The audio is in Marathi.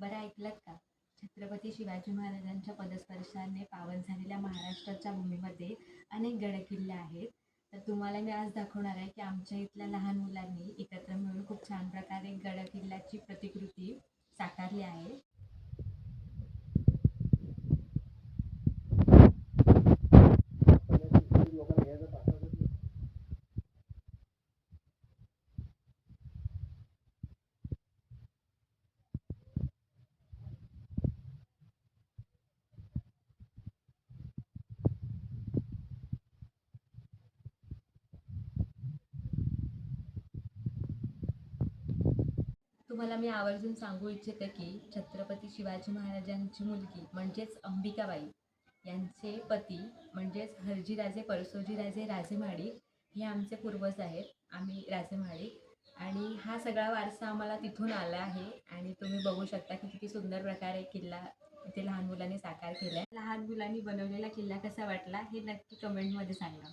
बरं ऐकलत का? छत्रपती शिवाजी महाराजांच्या पदस्पर्शाने पावन झालेल्या महाराष्ट्राच्या भूमीमध्ये अनेक गडकिल्ले आहेत. तर तुम्हाला मी आज दाखवणार आहे की आमच्या इथल्या लहान मुलांनी एकत्र मिळून खूप छान प्रकारे गडकिल्ल्याची प्रतिकृती साकारली आहे. तुम्हाला मी आवर्जून सांगू इच्छिते की छत्रपती शिवाजी महाराजांची मुलगी म्हणजेच अंबिकाबाई यांचे पती म्हणजेच हरजीराजे परसोजीराजे राजेमाडिक हे आमचे पूर्वज आहेत. आम्ही राजेमाडिक आणि हा सगळा वारसा आम्हाला तिथून आला आहे. आणि तुम्ही बघू शकता की किती सुंदर प्रकारे किल्ला इथे लहान मुलांनी साकार केलाय. लहान मुलांनी बनवलेला किल्ला कसा वाटला हे नक्की कमेंटमध्ये सांगा.